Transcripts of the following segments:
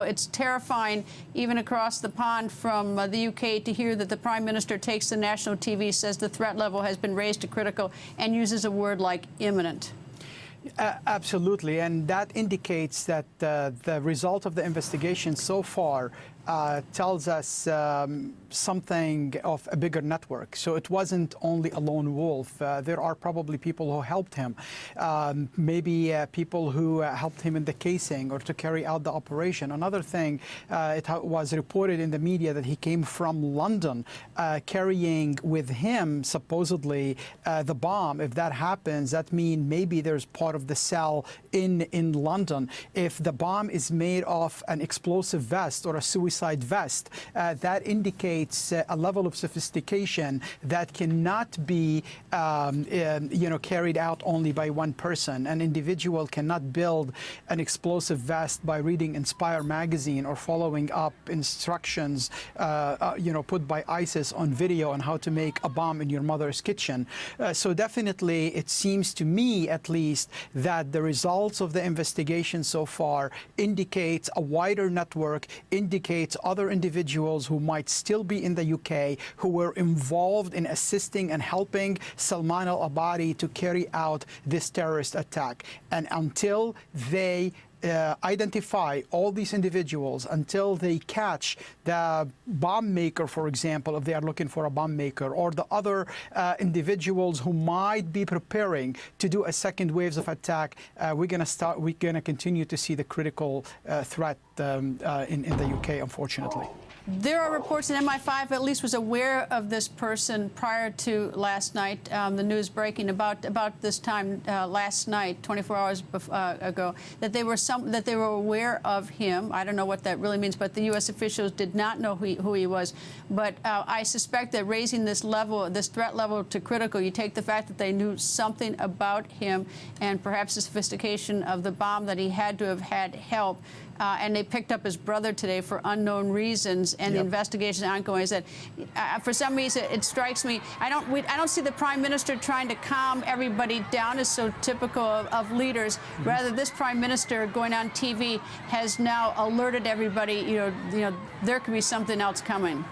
It's terrifying, even across the pond from the UK, to hear that the Prime Minister takes to national TV, says the threat level has been raised to critical, and uses a word like imminent. Absolutely, and that indicates that the result of the investigation so far tells us something of a bigger network. So it wasn't only a lone wolf. There are probably people who helped him, maybe people who helped him in the casing or to carry out the operation. Another thing, it was reported in the media that he came from London carrying with him supposedly the bomb. If that happens, that means maybe there's part of the cell in London. If the bomb is made of an explosive vest or a suicide vest, that indicates a level of sophistication that cannot be carried out only by one person. An individual cannot build an explosive vest by reading Inspire magazine or following up instructions put by ISIS on video on how to make a bomb in your mother's kitchen. So definitely it seems to me, at least, that the results of the investigation so far indicates a wider network, indicates other individuals who might still be in the UK who were involved in assisting and helping Salman al-Abadi to carry out this terrorist attack. And until they identify all these individuals, until they catch the bomb maker, for example, if they are looking for a bomb maker, or the other individuals who might be preparing to do a second waves of attack, we're going to continue to see the critical threat in the UK, unfortunately. There are reports that MI5 at least was aware of this person prior to last night. The news breaking about this time last night, 24 hours ago, that they were aware of him. I don't know what that really means, but the U.S. officials did not know who he was. But I suspect that raising this threat level to critical, you take the fact that they knew something about him and perhaps the sophistication of the bomb, that he had to have had help. And they picked up his brother today for unknown reasons, and the investigation ongoing. Is that for some reason it strikes me, I don't see the Prime Minister trying to calm everybody down, as so typical of leaders. Rather, this Prime Minister going on TV has now alerted everybody. You know there could be something else coming.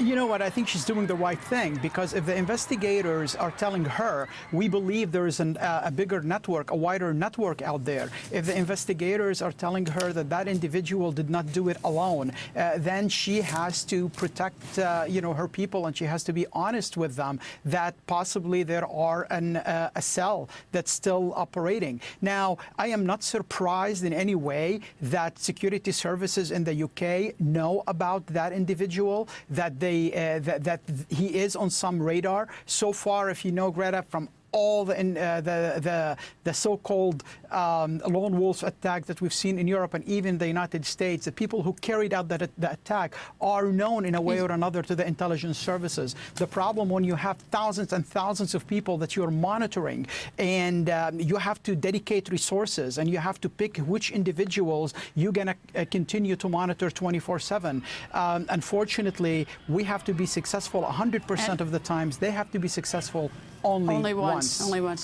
You know what? I think she's doing the right thing, because if the investigators are telling her, we believe there is a bigger network, a wider network out there. If the investigators are telling her that individual did not do it alone, then she has to protect her people, and she has to be honest with them that possibly there are a cell that's still operating. Now, I am not surprised in any way that security services in the UK know about that individual, that that he is on some radar. So far, if you know, Greta, from all the so-called lone wolf attack that we've seen in Europe and even the United States, the people who carried out the attack are known in a way or another to the intelligence services. The problem when you have thousands and thousands of people that you're monitoring, and you have to dedicate resources, and you have to pick which individuals you're going to continue to monitor 24/7. Unfortunately, we have to be successful 100% of the times. They have to be successful only once. Only once.